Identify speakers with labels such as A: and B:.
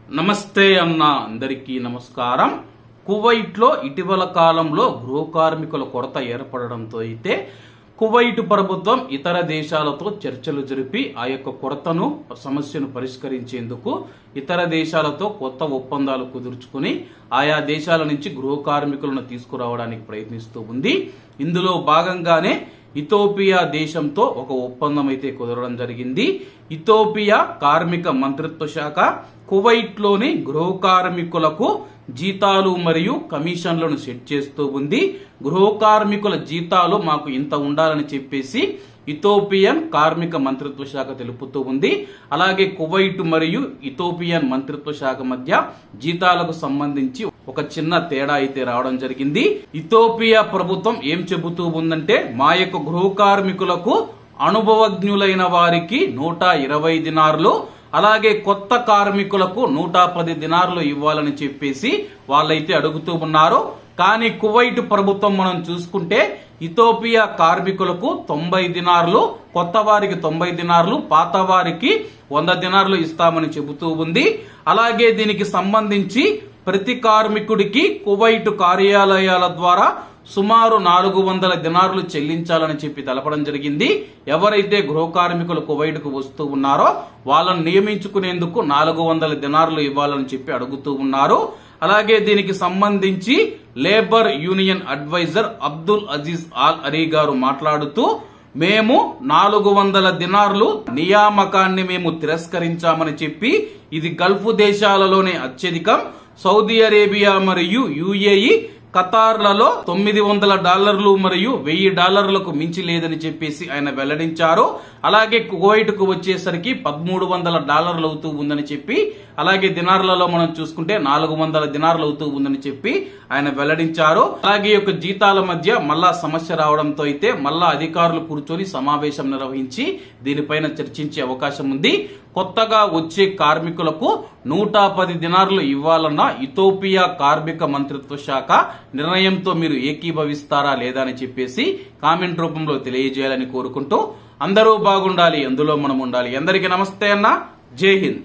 A: నమస్తే అన్న అందరికీ నమస్కారం. కువైట్ లో ఇటీవల కాలంలో గృహ కార్మికుల కొరత ఏర్పడడంతో అయితే కువైట్ ప్రభుత్వం ఇతర దేశాలతో చర్చలు జరిపి ఆ యొక్క కొరతను సమస్యను పరిష్కరించేందుకు ఇతర దేశాలతో కొత్త ఒప్పందాలు కుదుర్చుకుని ఆయా దేశాల నుంచి గృహ కార్మికులను తీసుకురావడానికి ప్రయత్నిస్తూ ఉంది. ఇందులో భాగంగానే ఇథియోపియా దేశంతో ఒక ఒప్పందం అయితే కుదరడం జరిగింది. ఇథియోపియా కార్మిక మంత్రిత్వ శాఖ కువైట్ లోని గృహ కార్మికులకు జీతాలు మరియు కమిషన్లను సెట్ చేస్తూ ఉంది. గృహ కార్మికుల జీతాలు మాకు ఇంత ఉండాలని చెప్పేసి ఇథియోపియన్ కార్మిక మంత్రిత్వ శాఖ తెలుపుతూ ఉంది. అలాగే కువైట్ మరియు ఇథియోపియన్ మంత్రిత్వ శాఖ మధ్య జీతాలకు సంబంధించి ఒక చిన్న తేడా అయితే రావడం జరిగింది. ఇథియోపియా ప్రభుత్వం ఏం చెబుతూ ఉందంటే, మా యొక్క గృహ కార్మికులకు అనుభవజ్ఞులైన వారికి 120 దినార్లు, అలాగే కొత్త కార్మికులకు 110 దినార్లు ఇవ్వాలని చెప్పేసి వాళ్ళైతే అడుగుతూ ఉన్నారు. కానీ కువైట్ ప్రభుత్వం మనం చూసుకుంటే ఇథియోపియా కార్మికులకు 90 దినార్లు, కొత్త వారికి 90 దినార్లు, పాత వారికి 100 దినార్లు ఇస్తామని చెబుతూ ఉంది. అలాగే దీనికి సంబంధించి ప్రతి కార్మికుడికి కువైట్ కార్యాలయాల ద్వారా సుమారు 400 దినార్లు చెల్లించాలని చెప్పి తెలపడం జరిగింది. ఎవరైతే గృహ కార్మికులు కువైట్ కు వస్తూ ఉన్నారో వాళ్ళను నియమించుకునేందుకు 400 దినార్లు ఇవ్వాలని చెప్పి అడుగుతూ ఉన్నారు. అలాగే దీనికి సంబంధించి labour union adviser Abdul Aziz Al Ari గారు మాట్లాడుతూ, మేము 400 దినార్లు నియామకాన్ని మేము తిరస్కరించామని చెప్పి, ఇది గల్ఫ్ దేశాలలోనే అత్యధికం. సౌదీ అరేబియా మరియు యుఏఈ, ఖతార్లలో $900 మరియు $1000 మించి లేదని చెప్పేసి ఆయన వెల్లడించారు. అలాగే కువైట్ కు వచ్చేసరికి $1300 అవుతూ ఉందని చెప్పి, అలాగే దినార్లలో మనం చూసుకుంటే 400 దినార్లు అవుతూ ఉందని చెప్పి ఆయన వెల్లడించారు. అలాగే యొక్క జీతాల మధ్య మళ్ళా సమస్య రావడంతో అయితే మళ్ళా అధికారులు కూర్చొని సమావేశం నిర్వహించి దీనిపైన చర్చించే అవకాశం ఉంది. కొత్తగా వచ్చే కార్మికులకు 110 దినార్లు ఇవ్వాలన్న ఇథియోపియా కార్మిక మంత్రిత్వ శాఖ నిర్ణయంతో మీరు ఏకీభవిస్తారా లేదా అని చెప్పేసి కామెంట్ రూపంలో తెలియజేయాలని కోరుకుంటూ, అందరూ బాగుండాలి, అందులో మనం ఉండాలి. అందరికీ నమస్తే అన్న, జై హింద్.